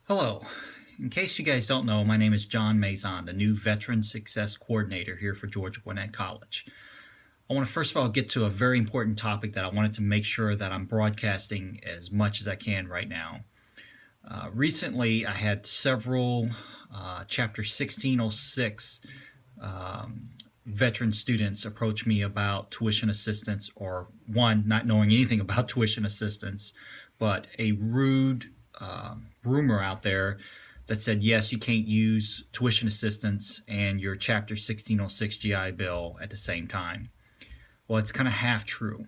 Hello. In case you guys don't know, my name is John Mazon, the new Veteran Success Coordinator here for Georgia Gwinnett College. I want to first of all get to a very important topic that I wanted to make sure that I'm broadcasting as much as I can right now. Recently, I had several Chapter 1606 veteran students approach me about tuition assistance, or one, not knowing anything about tuition assistance, but a rude rumor out there that said, yes, you can't use tuition assistance and your Chapter 1606 GI Bill at the same time. Well, it's kind of half true.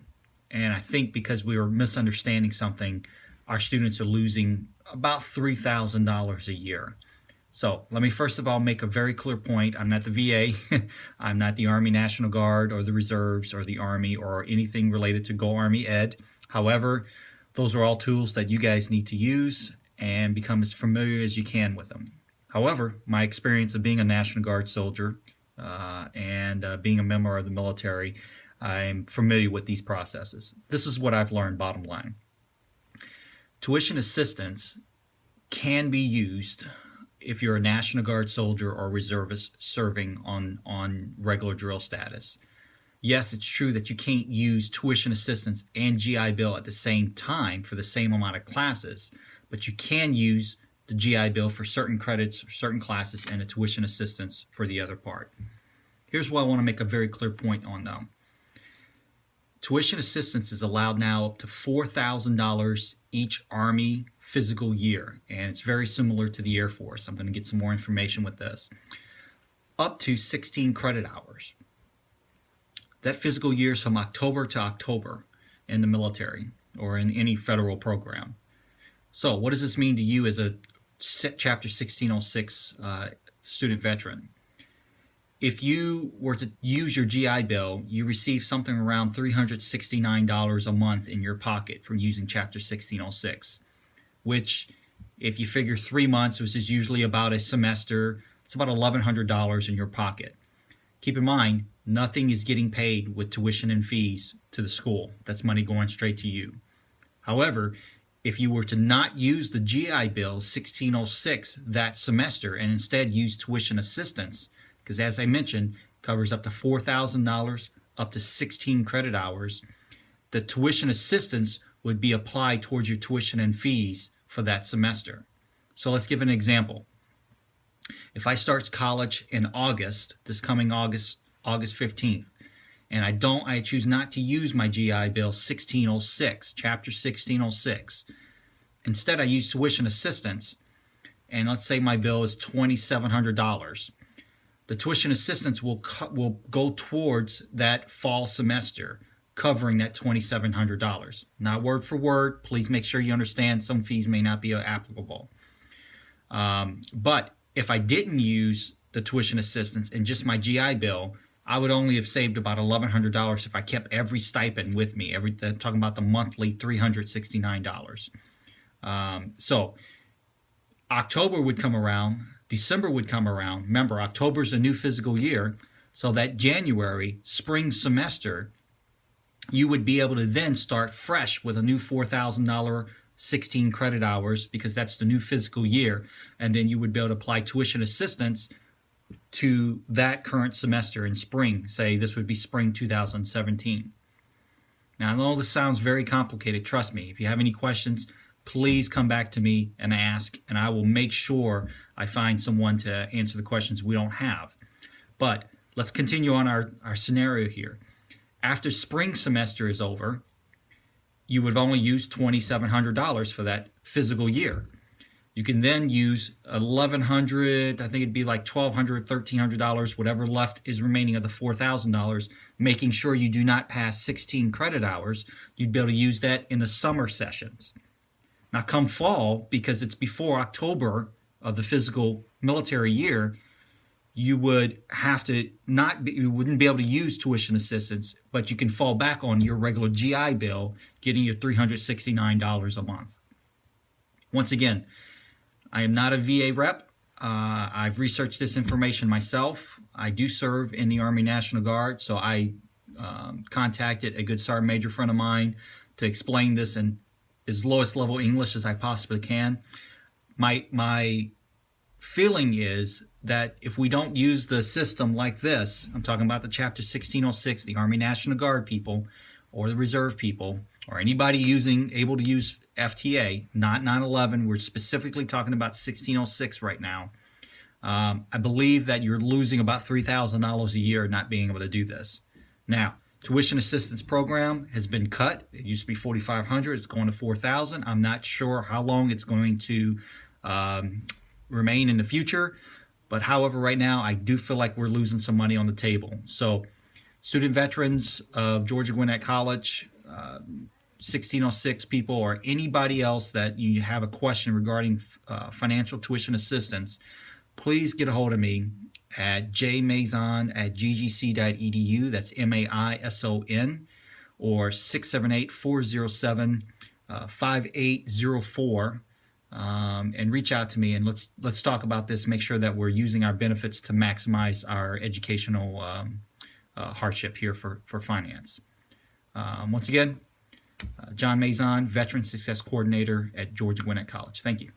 And I think because we were misunderstanding something, our students are losing about $3,000 a year. So let me first of all make a very clear point. I'm not the VA. I'm not the Army National Guard or the Reserves or the Army or anything related to Go Army Ed. However, those are all tools that you guys need to use and become as familiar as you can with them. However, my experience of being a National Guard soldier and being a member of the military, I'm familiar with these processes. This is what I've learned, bottom line. Tuition assistance can be used if you're a National Guard soldier or reservist serving on regular drill status. Yes, it's true that you can't use tuition assistance and GI Bill at the same time for the same amount of classes, but you can use the GI Bill for certain credits or certain classes and the tuition assistance for the other part. Here's what I want to make a very clear point on though. Tuition assistance is allowed now up to $4,000 each Army physical year, and it's very similar to the Air Force. I'm going to get some more information with this. Up to 16 credit hours. That physical year is from October to October in the military or in any federal program. So what does this mean to you as a Chapter 1606 student veteran? If you were to use your GI Bill, you receive something around $369 a month in your pocket from using Chapter 1606, which if you figure 3 months, which is usually about a semester, it's about $1,100 in your pocket. Keep in mind, nothing is getting paid with tuition and fees to the school. That's money going straight to you. However, if you were to not use the GI Bill 1606 that semester and instead use tuition assistance, because as I mentioned, covers up to $4,000, up to 16 credit hours, the tuition assistance would be applied towards your tuition and fees for that semester. So let's give an example. If I start college in August, this coming August 15th, and I choose not to use my GI Bill 1606, Chapter 1606. Instead, I use tuition assistance, and let's say my bill is $2,700. The tuition assistance will go towards that fall semester, covering that $2,700. Not word for word. Please make sure you understand some fees may not be applicable. But if I didn't use the tuition assistance and just my GI Bill, I would only have saved about $1,100 if I kept every stipend with me. Talking about the monthly $369. So October would come around, December would come around. Remember, October is a new fiscal year, so that January spring semester, you would be able to then start fresh with a new $4,000 16 credit hours, because that's the new fiscal year, and then you would be able to apply tuition assistance to that current semester in spring. Say this would be spring 2017. Now I know this sounds very complicated. Trust me, if you have any questions, please come back to me and ask, and I will make sure I find someone to answer the questions we don't have. But let's continue on our scenario here. After spring semester is over, you would only use $2,700 for that physical year. You can then use $1,100, I think it'd be like $1,200, $1,300, whatever left is remaining of the $4,000, making sure you do not pass 16 credit hours. You'd be able to use that in the summer sessions. Now come fall, because it's before October of the physical military year, you would have to you wouldn't be able to use tuition assistance, but you can fall back on your regular GI Bill, getting your $369 a month. Once again, I am not a VA rep. I've researched this information myself. I do serve in the Army National Guard, so I contacted a good Sergeant Major friend of mine to explain this in as lowest level English as I possibly can. My feeling is that if we don't use the system like this, I'm talking about the Chapter 1606, the Army National Guard people, or the Reserve people, or anybody able to use FTA, not 9/11. We're specifically talking about 1606 right now. I believe that you're losing about $3,000 a year not being able to do this. Now, tuition assistance program has been cut. It used to be $4,500. It's going to $4,000. I'm not sure how long it's going to remain in the future. But however, right now, I do feel like we're losing some money on the table. So student veterans of Georgia Gwinnett College, 1606 people, or anybody else that you have a question regarding financial tuition assistance, please get a hold of me at jmaison@ggc.edu. That's MAISON, or 678-407-5804. And reach out to me, and let's talk about this. Make sure that we're using our benefits to maximize our educational hardship here for finance. Once again, John Maison, Veteran Success Coordinator at Georgia Gwinnett College. Thank you.